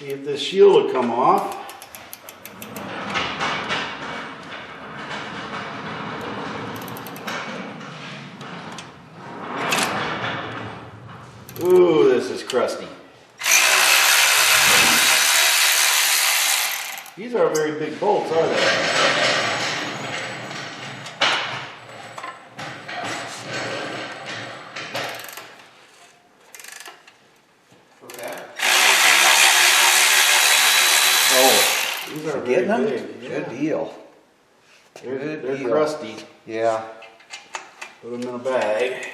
See if this shield will come off. Ooh, this is crusty. These aren't very big bolts, are they? Okay. Oh, these are Getting them? big. Good deal. They're crusty. Yeah. Put them in a bag.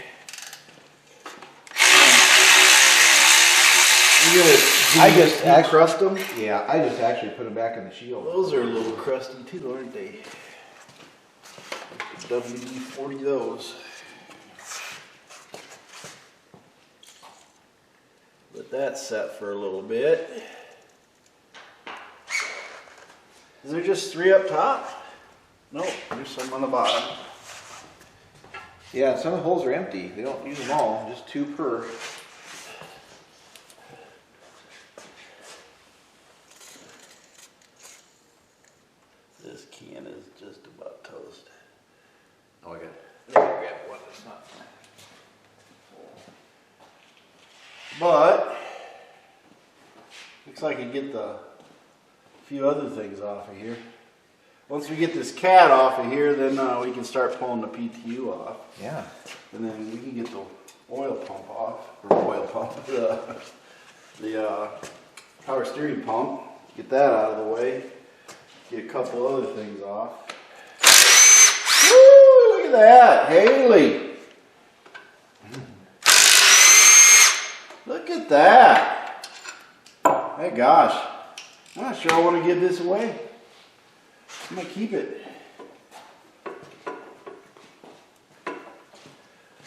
I just crust them. Yeah, I just actually put them back in the shield. Those are a little crusty too, aren't they? WD-40 those. Let that set for a little bit. Is there just 3 up top? Nope, there's some on the bottom. Yeah, some of the holes are empty. They don't use them all, just 2 per. This can is just about toast. Oh, I got it. Grab one that's not. But looks like I can get the few other things off of here. Once we get this cat off of here, then we can start pulling the PTU off. Yeah. And then we can get the oil pump off, or oil pump, the power steering pump. Get that out of the way. Get a couple other things off. Woo! Look at that, Haley. Look at that. Hey, gosh. I'm not sure I want to give this away. I'm going to keep it.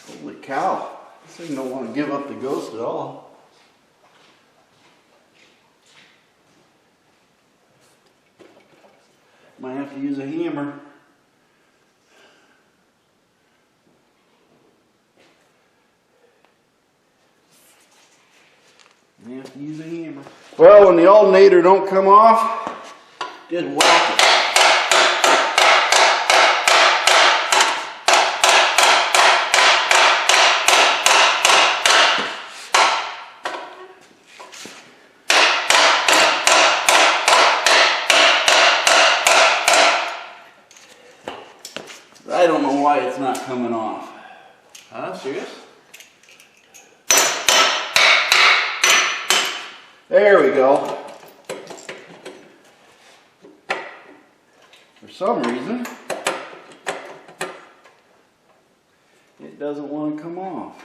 Holy cow. This thing don't want to give up the ghost at all. Might have to use a hammer. Might have to use a hammer. Well, when the alternator don't come off, just whack it. I don't know why it's not coming off. Huh? Serious? There we go. For some reason, it doesn't want to come off.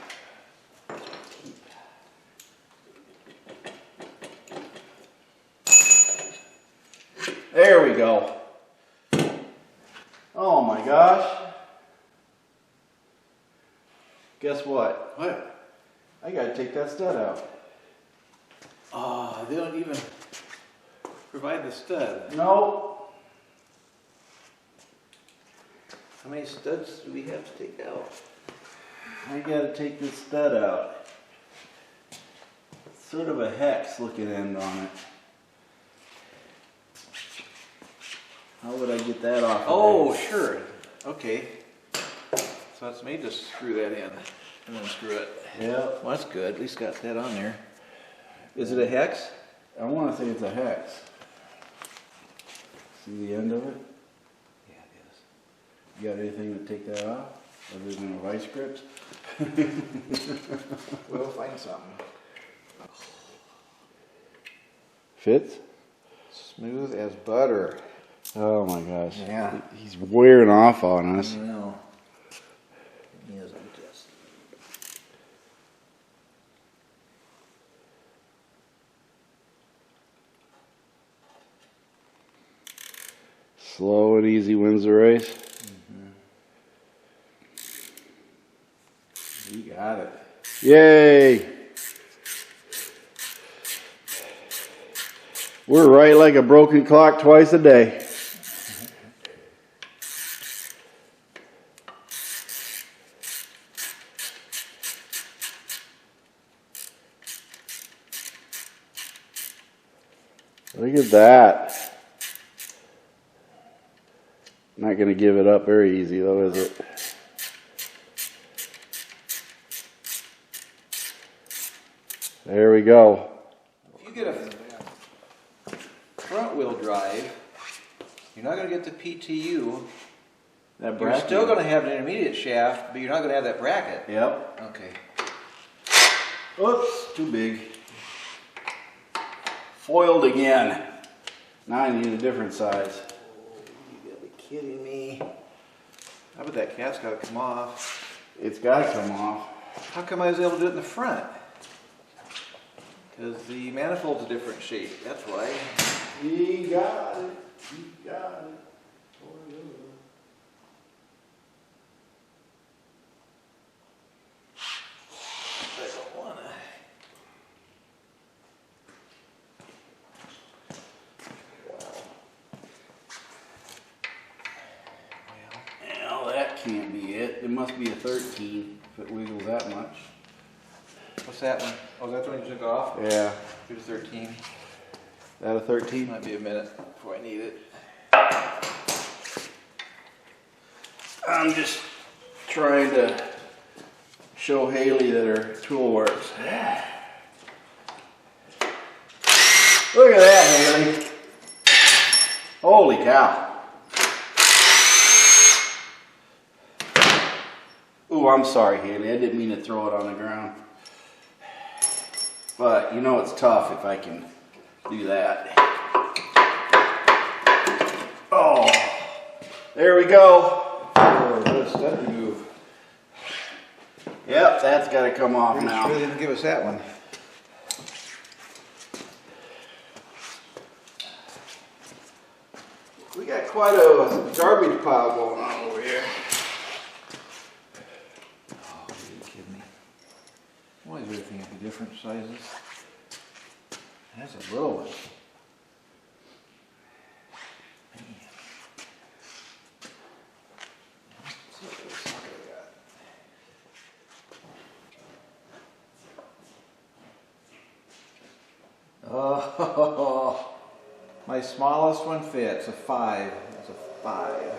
There we go. Oh my gosh. Guess what? What? I gotta take that stud out. Oh, they don't even provide the stud. No. How many studs do we have to take out? I gotta take this stud out. It's sort of a hex looking end on it. How would I get that off? Oh, sure. Okay. So it's made to screw that in and then screw it. Yeah. Well, that's good. At least got that on there. Is it a hex? I want to say it's a hex. See the end of it? Yeah, it is. You got anything to take that off? Other than a vice grip? We'll find something. Fits? Smooth as butter. Oh my gosh. Yeah. He's wearing off on us. I know. He is, I guess. Slow and easy wins the race. You got it. Yay! We're right like a broken clock twice a day. Look at that. Not going to give it up very easy though, is it? There we go. If you get a front wheel drive, you're not going to get the PTU. That You're still going to have an intermediate shaft, but you're not going to have that bracket. Yep. Okay. Oops, too big. Foiled again. Now I need a different size. You gotta be kidding me. How about that cat's got to come off? It's got to come off. How come I was able to do it in the front? Because the manifold's a different shape, that's why. He got it. He got it. I don't want to. Well, that can't be it. It must be a 13 if it wiggles that much. What's that one? Oh, that's the one you took off? Yeah. Here's 13. That a 13? Might be a minute before I need it. I'm just trying to show Haley that her tool works. Look at that, Haley. Holy cow. Ooh, I'm sorry, Haley. I didn't mean to throw it on the ground. But you know it's tough if I can do that. Oh, there we go. Oh, what a stud remove. Yep, that's got to come off Pretty now. sure they didn't give us that one. We got quite a garbage pile going on over here. Oh, are you kidding me? Why is everything have different sizes? That's a little one. Oh, my smallest one fits, a 5. It's a 5.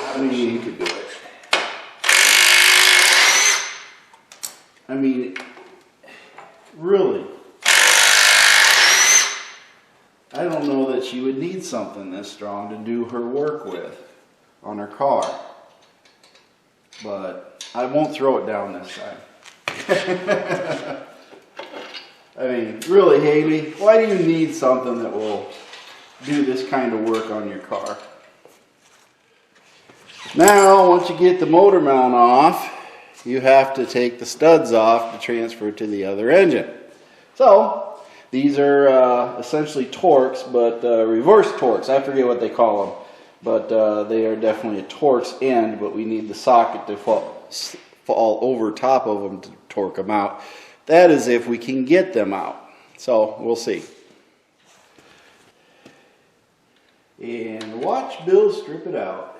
I mean, you could do it. I mean, really. I don't know that she would need something this strong to do her work with on her car. But I won't throw it down this time. I mean, really, Haley, why do you need something that will do this kind of work on your car? Now, once you get the motor mount off, you have to take the studs off to transfer to the other engine. So, these are essentially Torx, but reverse Torx. I forget what they call them. But they are definitely a Torx end, but we need the socket to fall over top of them to torque them out. That is if we can get them out. So, we'll see. And watch Bill strip it out.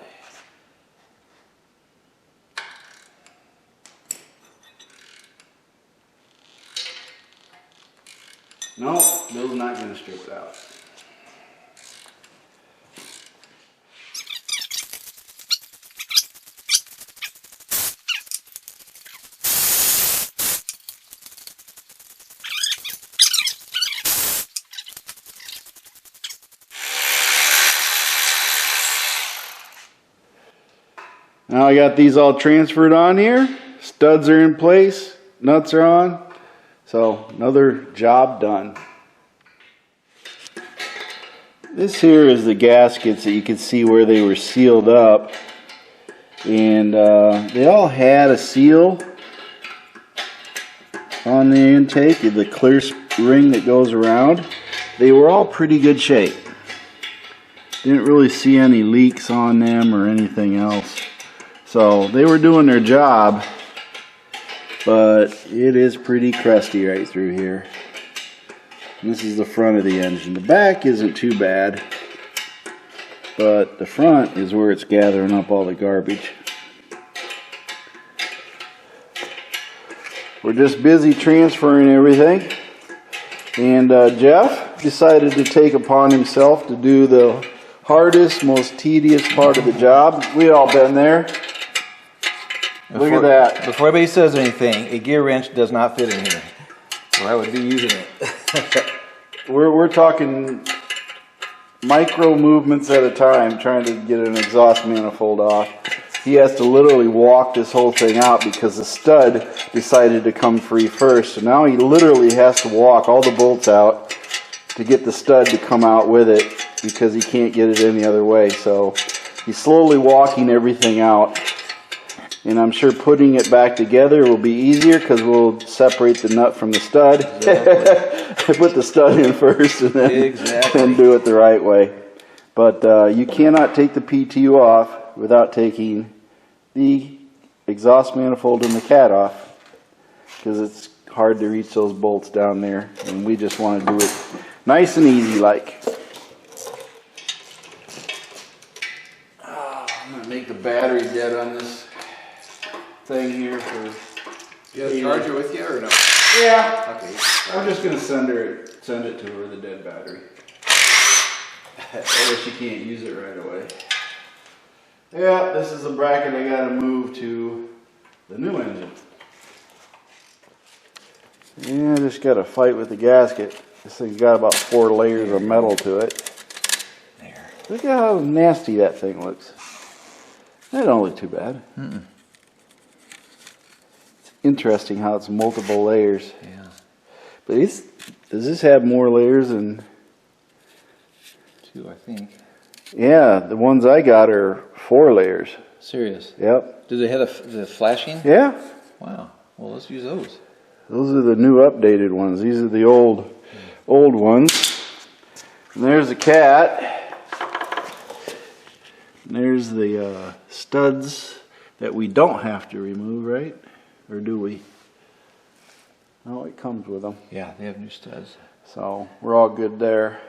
No, Bill's not going to strip it out. Now I got these all transferred on here. Studs are in place. Nuts are on. So another job done. This here is the gaskets that you can see where they were sealed up. And they all had a seal on the intake, the clear ring that goes around. They were all pretty good shape. Didn't really see any leaks on them or anything else. So they were doing their job, but it is pretty crusty right through here. And this is the front of the engine. The back isn't too bad, but the front is where it's gathering up all the garbage. We're just busy transferring everything, and Jeff decided to take upon himself to do the hardest, most tedious part of the job. We've all been there. Look at that. Before anybody says anything, a gear wrench does not fit in here, or I would be using it. We're talking micro movements at a time trying to get an exhaust manifold off. He has to literally walk this whole thing out because the stud decided to come free first. So now he literally has to walk all the bolts out to get the stud to come out with it because he can't get it any other way. So he's slowly walking everything out. And I'm sure putting it back together will be easier because we'll separate the nut from the stud. Exactly. Put the stud in first and then do it the right way. But you cannot take the PTU off without taking the exhaust manifold and the cat off, because it's hard to reach those bolts down there, and we just want to do it nice and easy like. I'm going to make the battery dead on this thing here for... You have a charger with you or no? Yeah. Okay. I'm just going to send it to her, the dead battery. Or she can't use it right away. Yeah, this is the bracket I got to move to the new engine. Yeah, I just got to fight with the gasket. This thing's got about 4 layers of metal to it. There. Look at how nasty that thing looks. That don't look too bad. Mm-mm. It's interesting how it's multiple layers. Yeah. But does this have more layers than... 2, I think. Yeah, the ones I got are 4 layers. Serious? Yep. Do they have the flashing? Yeah. Wow. Well, let's use those. Those are the new updated ones. These are the old ones. And there's the cat. And there's the studs that we don't have to remove, right? Or do we? No, it comes with them. Yeah, they have new studs. So we're all good there.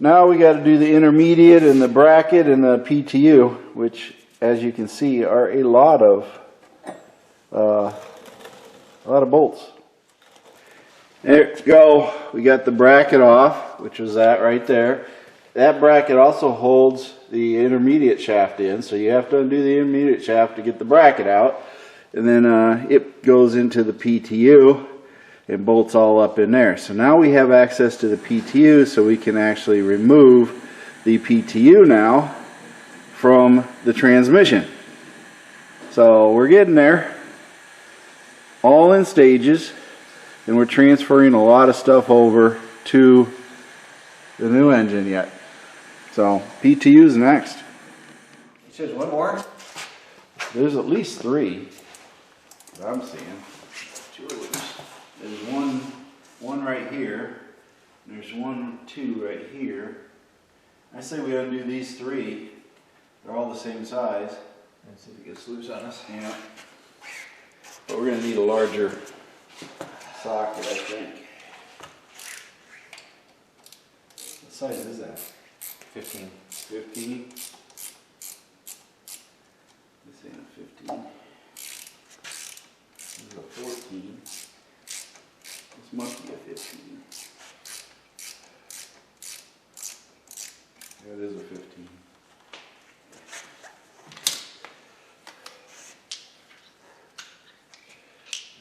Now we got to do the intermediate and the bracket and the PTU, which, as you can see, are a lot of bolts. There we go. We got the bracket off, which was that right there. That bracket also holds the intermediate shaft in, so you have to undo the intermediate shaft to get the bracket out, and then it goes into the PTU and bolts all up in there. So now we have access to the PTU, so we can actually remove the PTU now from the transmission. So we're getting there, all in stages, and we're transferring a lot of stuff over to the new engine yet. So PTU's next. He says one more? There's at least 3 that I'm seeing. 2 at least. There's one right here. There's 1, 2 right here. I say we undo these 3. They're all the same size. Let's see if it gets loose on us. Yeah. But we're going to need a larger socket, I think. What size is that? 15. 15? This ain't a 15. This is a 14. This must be a 15. Yeah, it is a 15.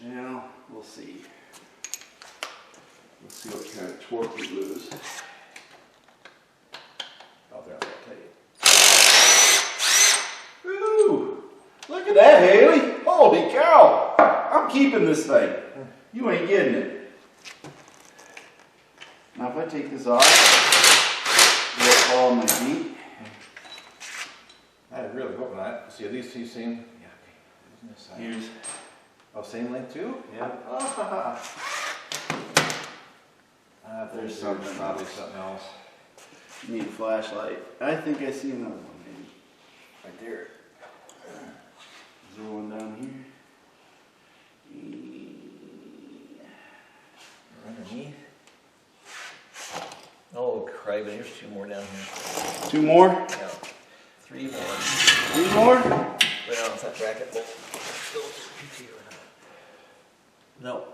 Now, we'll see. Let's see what kind of torque we lose. Out there, I'll tell you. Ooh! Look at that, Haley! Holy cow! I'm keeping this thing. You ain't getting it. Now if I take this off, it'll fall on my feet. I really hope not. See, are these two same? Yeah, okay. This side. Here's, Oh, same length too? yeah. There's something, probably something else. Need a flashlight. I think I see another one maybe. Right there. Is there one down here? Underneath. Oh, crap, there's two more down here. 2 more? Yeah. 3 more. 3 more? Well, if that bracket will go to PTU or not. No.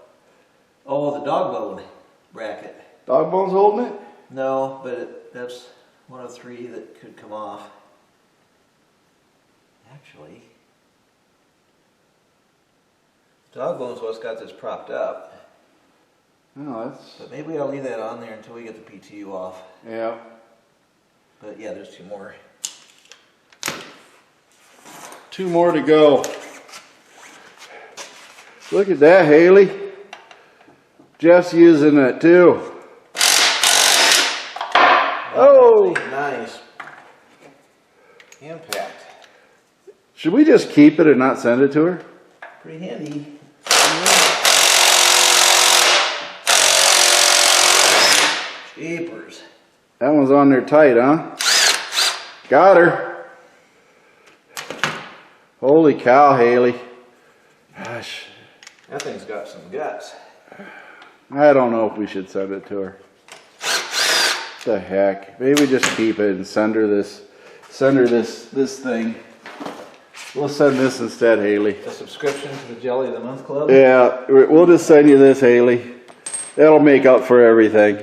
Oh, the dog bone bracket. Dog bone's holding it? No, but that's one of 3 that could come off. Actually, dog bone's what's got this propped up. No, that's, But maybe I'll leave that on there until we get the PTU off. yeah. But yeah, there's 2 more. 2 more to go. Look at that, Haley. Jeff's using it too. Oh! Nice. Impact. Should we just keep it and not send it to her? Pretty handy. Jeepers. That one's on there tight, huh? Got her. Holy cow, Haley. Gosh, That thing's got some guts. I don't know if we should send it to her. What the heck? Maybe just keep it and send her this thing. We'll send this instead, Haley. A subscription to the Jelly of the Month Club? Yeah, we'll just send you this, Haley. That'll make up for everything.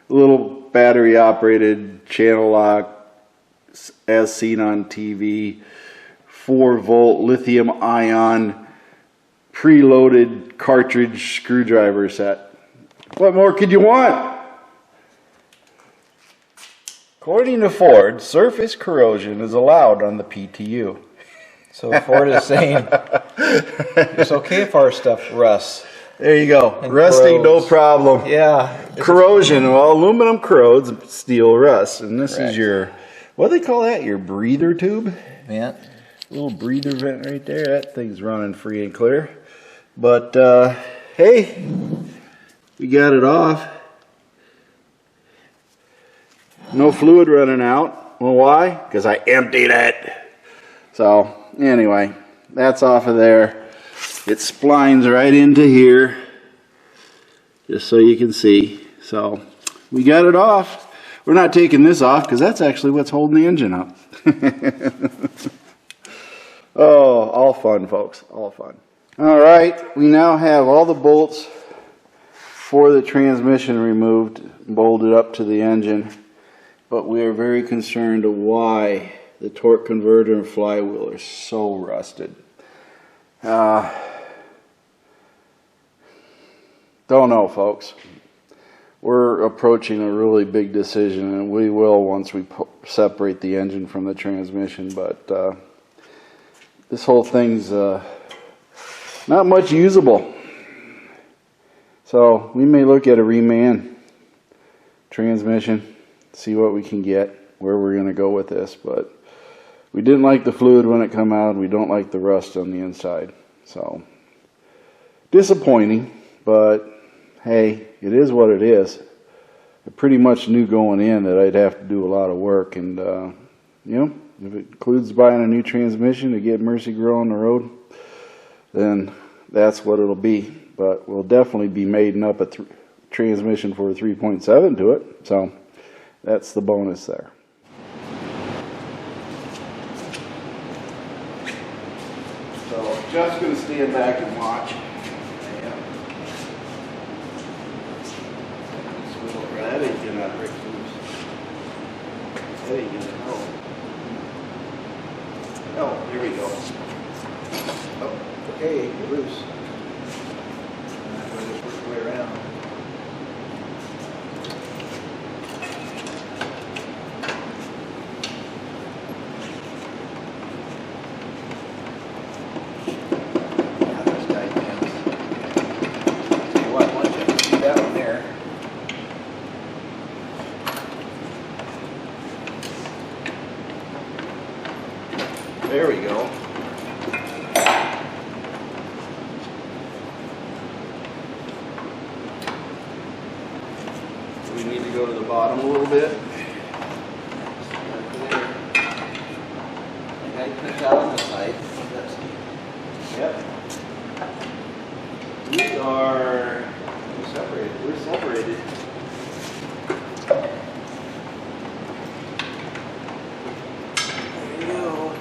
A little battery operated channel lock as seen on TV, 4-volt lithium ion preloaded cartridge screwdriver set. What more could you want? According to Ford, surface corrosion is allowed on the PTU. So Ford is saying it's okay if our stuff rusts. There you go. And Rusting, no corrodes. problem. Yeah. Corrosion. Well, aluminum corrodes, steel rusts. And this Correct. is your, what do they call that? Your breather tube? Man. Little breather vent right there. That thing's running free and clear. But, hey, we got it off. No fluid running out. Well, why? Because I emptied it. So, anyway, that's off of there. It splines right into here, just so you can see. So, we got it off. We're not taking this off because that's actually what's holding the engine up. Oh, all fun, folks, all fun. All right, we now have all the bolts for the transmission removed, bolted up to the engine, but we are very concerned of why the torque converter and flywheel are so rusted. Don't know, folks. We're approaching a really big decision, and we will once we separate the engine from the transmission, but this whole thing's not much usable. So we may look at a reman transmission, see what we can get, where we're going to go with this, but we didn't like the fluid when it come out. We don't like the rust on the inside. So disappointing, but hey, it is what it is. I pretty much knew going in that I'd have to do a lot of work, and you know, if it includes buying a new transmission to get Mercy Grill on the road, then that's what it'll be. But we'll definitely be mating up a transmission for a 3.7 to it, so that's the bonus there. So Jeff's going to stand back and watch. That ain't gonna break loose. That ain't gonna help. Oh, here we go. Oh, okay, you're loose. I'm going to just work the way around. Yeah, that's tight, man. Tell you what, once you see that one there, There we go. We need to go to the bottom a little bit. I put that on the side. Yep. We're separated. We're separated. There you go.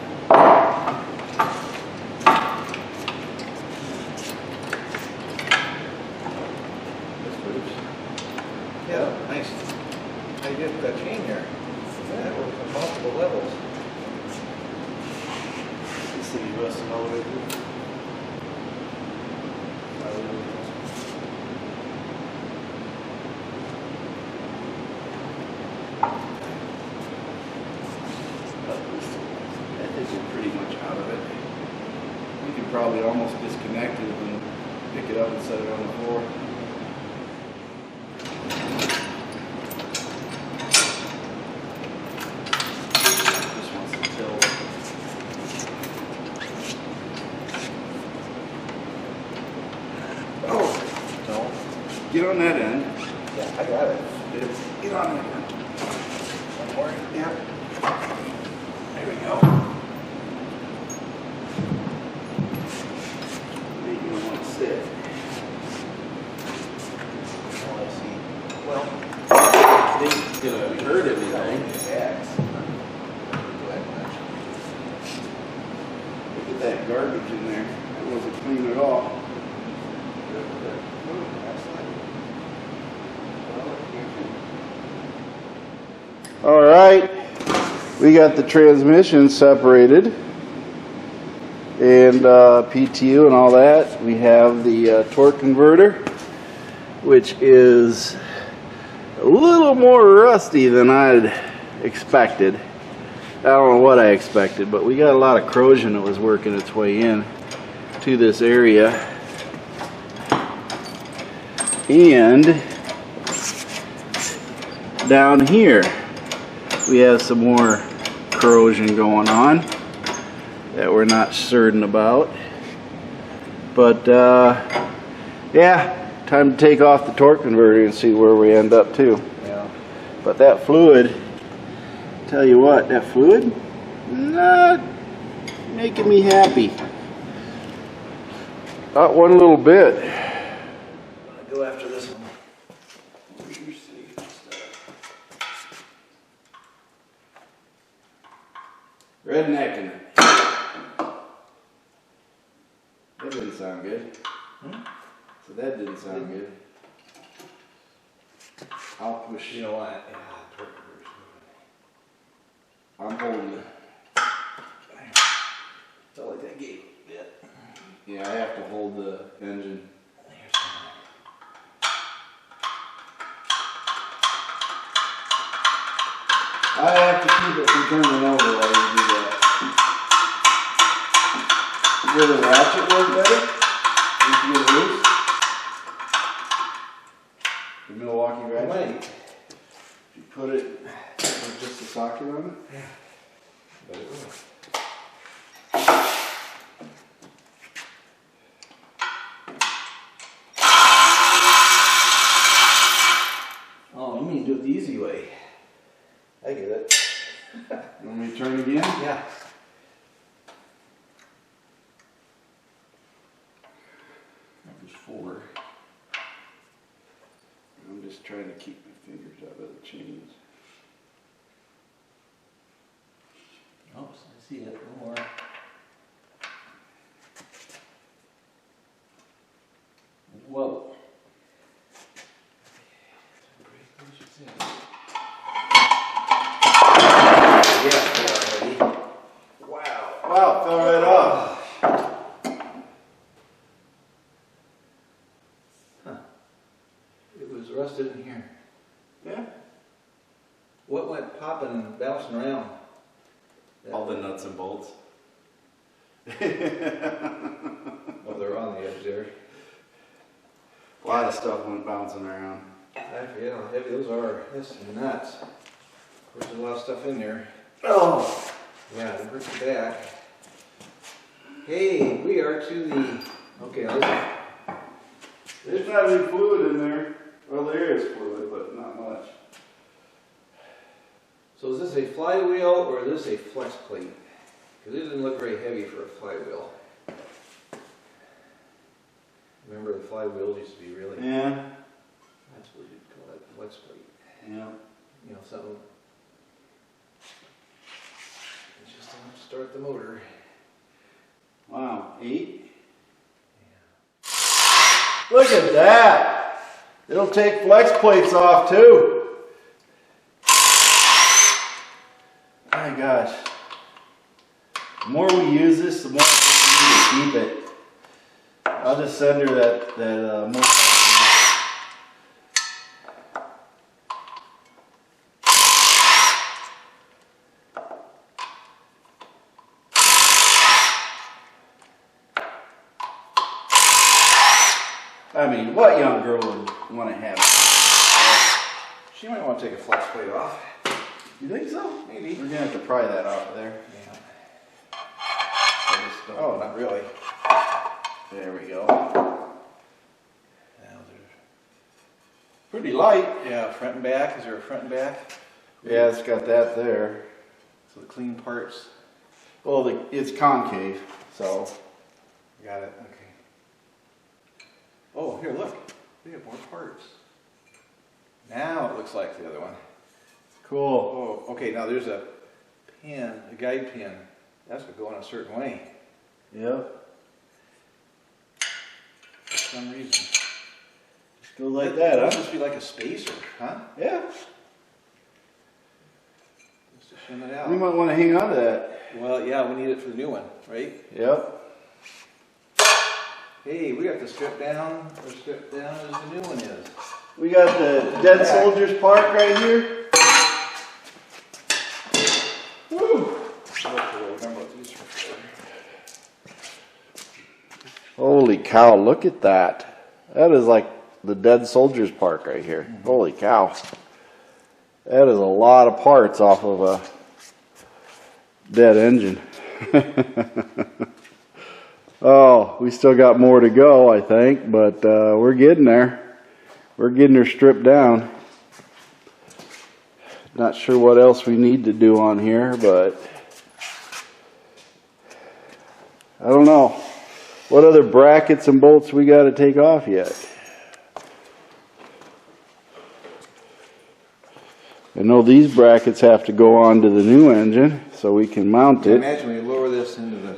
Yeah, nice. How you get that chain there? That works on multiple levels. Let's see, you must know what it is. I think we're pretty much out of it. We could probably almost disconnect it and pick it up and set it on the floor. Just wants to tilt. Oh, No? get on that end. Yeah, I got it. Get on that end. One more? Yeah. There we go. Maybe you want to sit. Oh, I see. Well, I think it's gonna hurt everything. X. Look at that garbage in there. It wasn't clean at all. All right, we got the transmission separated and PTU and all that. We have the torque converter, which is a little more rusty than I'd expected. I don't know what I expected, but we got a lot of corrosion that was working its way in to this area. And down here, we have some more corrosion going on that we're not certain about. But yeah, time to take off the torque converter and see where we end up too. Yeah. But that fluid, tell you what, that fluid, not making me happy. Not one little bit. I'm gonna go after this one. Rednecking it. That didn't sound good. So that didn't sound good. I'll push. You know what? Yeah, torque converter's moving. I'm holding it. Felt like that gate bit. Yeah, I have to hold the engine. There's some. I have to keep it from turning over while you do that. Will the ratchet work better? You can get it loose? The Milwaukee ratchet? Might. If you put it with just a socket on it? Yeah. But it will. Oh, you mean do it the easy way? I get it. You want me to turn again? Yeah. That was 4. I'm just trying to keep my fingers out of the chains. Oh, I see it. No more. Whoa. Wow, fell right off. Huh. It was rusted in here. Yeah. What went popping and bouncing around? All the nuts and bolts. Oh, they're on the edge there. A lot of stuff went bouncing around. I forget how heavy those are. That's nuts. There's a lot of stuff in there. Oh! Yeah, it hurts your back. Hey, we are to the, okay, listen. There's not any fluid in there. Well, there is fluid, but not much. So is this a flywheel or is this a flex plate? Because it doesn't look very heavy for a flywheel. Remember the flywheels used to be really, Yeah. that's what you'd call it, flex plate. Yeah. You know, something, it's just enough to start the motor. Wow, 8? Yeah. Look at that! It'll take flex plates off too. My gosh. The more we use this, the more we need to keep it. I'll just send her that more. I mean, what young girl would want to have it? She might want to take a flex plate off. You think so? Maybe. We're gonna have to pry that off there. Yeah. I just don't- Oh, not really. There we go. Now there's, Pretty light. yeah, front and back. Is there a front and back? Yeah, it's got that there. So the clean parts. Well, it's concave, so. Got it. Okay. Oh, here, look. We have more parts. Now it looks like the other one. Cool. Oh, okay. Now there's a pin, a guide pin. That's going to go in a certain way Yep. for some reason. Just goes like that, That huh? must be like a spacer, huh? Yeah. Just to shim it out. You might want to hang on to that. Well, yeah, we need it for the new one, right? Yep. Hey, we have to strip down or strip down as the new one is. We got the Dead Soldiers Park right here. Woo! Remember what these are for. Holy cow, look at that. That is like the Dead Soldiers Park right here. Mm-hmm. Holy cow. That is a lot of parts off of a dead engine. Oh, we still got more to go, I think, but we're getting there. We're getting her stripped down. Not sure what else we need to do on here, but I don't know. What other brackets and bolts we got to take off yet? I know these brackets have to go onto the new engine so we can mount I it. imagine we lower this into the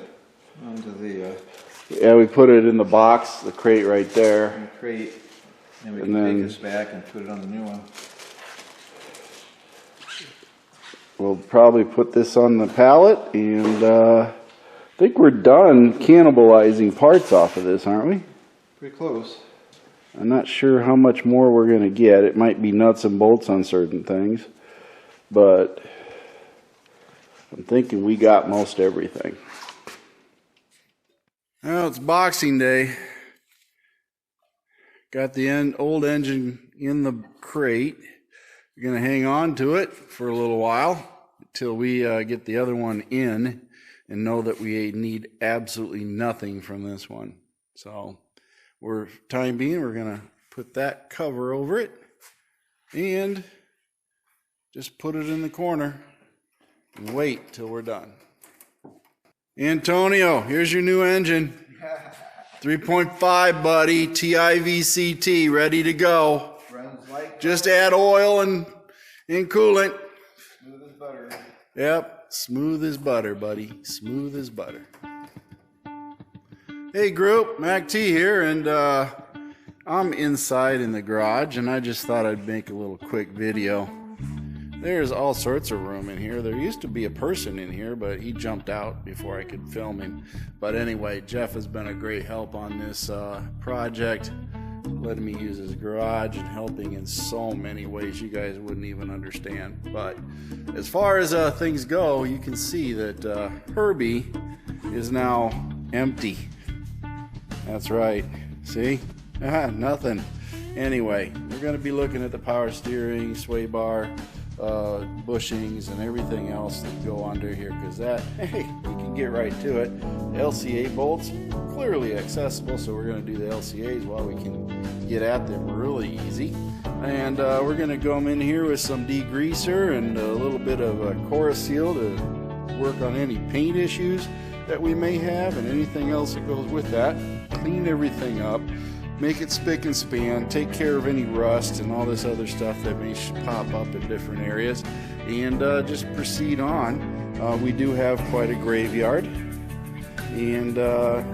Yeah, we put it in the box, the crate right there. crate, and we And can then- take this back and put it on the new one. We'll probably put this on the pallet, and I think we're done cannibalizing parts off of this, aren't we? Pretty close. I'm not sure how much more we're going to get. It might be nuts and bolts on certain things, but I'm thinking we got most everything. Well, it's Boxing Day. Got the old engine in the crate. We're going to hang on to it for a little while until we get the other one in and know that we need absolutely nothing from this one. So, time being, we're going to put that cover over it and just put it in the corner and wait till we're done. Antonio, here's your new engine. 3.5, buddy, TIVCT, ready to go. Runs like Just add oil and coolant. smooth as butter. Yep, smooth as butter, buddy. Smooth as butter. Hey group, MACT here, and I'm inside in the garage, and I just thought I'd make a little quick video. There's all sorts of room in here. There used to be a person in here, but he jumped out before I could film him. But anyway, Jeff has been a great help on this project, letting me use his garage and helping in so many ways you guys wouldn't even understand. But as far as things go, you can see that Herbie is now empty. That's right. See? Nothing. Anyway, we're going to be looking at the power steering, sway bar, bushings, and everything else that go under here, because that, hey, we can get right to it. LCA bolts, clearly accessible, so we're going to do the LCAs while we can get at them really easy. And we're going to go in here with some degreaser and a little bit of Cora Seal to work on any paint issues that we may have and anything else that goes with that. Clean everything up, make it spick and span, take care of any rust and all this other stuff that may pop up in different areas, and just proceed on. We do have quite a graveyard, and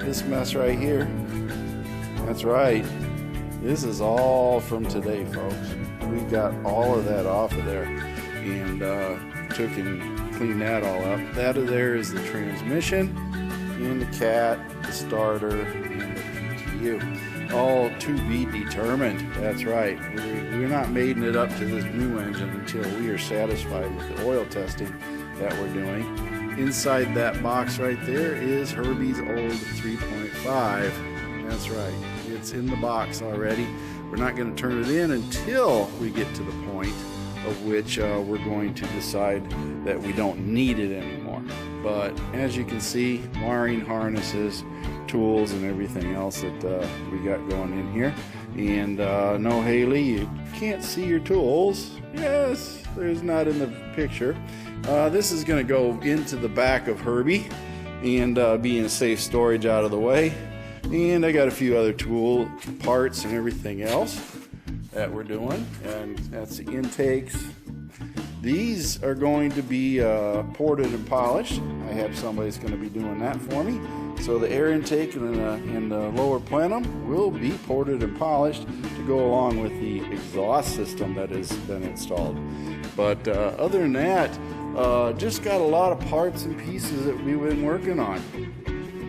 this mess right here, that's right, this is all from today, folks. We got all of that off of there and took and cleaned that all up. That of there is the transmission and the cat, the starter, and the PTU. All to be determined. That's right. We're not making it up to this new engine until we are satisfied with the oil testing that we're doing. Inside that box right there is Herbie's old 3.5. That's right. It's in the box already. We're not going to turn it in until we get to the point of which we're going to decide that we don't need it anymore. But as you can see, wiring harnesses, tools, and everything else that we got going in here. And no, Haley, you can't see your tools. Yes, there's not in the picture. This is going to go into the back of Herbie and be in safe storage out of the way. And I got a few other tool parts and everything else that we're doing, and that's the intakes. These are going to be ported and polished. I have somebody that's going to be doing that for me. So the air intake and the lower plenum will be ported and polished to go along with the exhaust system that has been installed. But other than that, just got a lot of parts and pieces that we've been working on.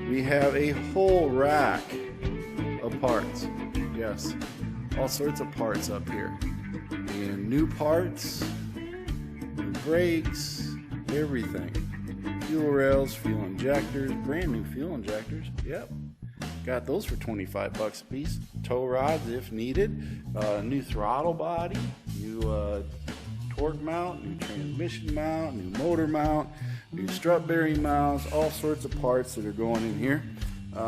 We have a whole rack of parts. Yes, all sorts of parts up here. And new parts, new brakes, everything. Fuel rails, fuel injectors, brand new fuel injectors. Yep, got those for 25 bucks a piece. Tow rods if needed. New throttle body, new torque mount, new transmission mount, new motor mount, new strut bearing mounts, all sorts of parts that are going in here.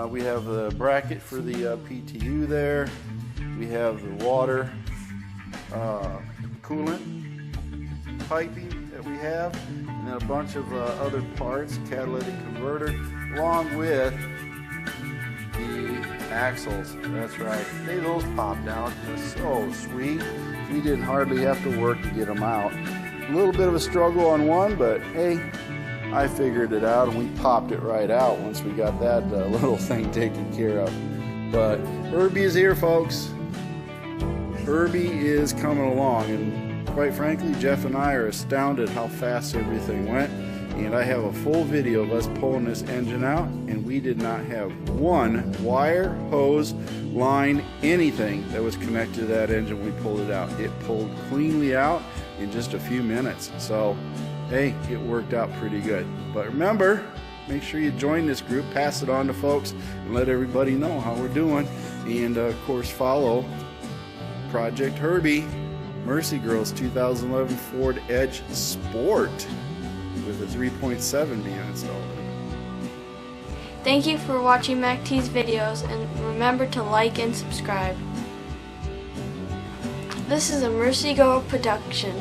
We have the bracket for the PTU there. We have the water coolant piping that we have, and then a bunch of other parts, catalytic converter, along with the axles. That's right. Those popped out. Just so sweet. We didn't hardly have to work to get them out. A little bit of a struggle on one, but hey, I figured it out, and we popped it right out once we got that little thing taken care of. But Herbie is here, folks. Herbie is coming along, and quite frankly, Jeff and I are astounded how fast everything went. And I have a full video of us pulling this engine out, and we did not have one wire, hose, line, anything that was connected to that engine when we pulled it out. It pulled cleanly out in just a few minutes. So, hey, it worked out pretty good. But remember, make sure you join this group, pass it on to folks, and let everybody know how we're doing. And, of course, follow Project Herbie, Mercy Girls 2011 Ford Edge Sport with a 3.7 being installed. Thank you for watching MACT's videos, and remember to like and subscribe. This is a Mercy Girl production.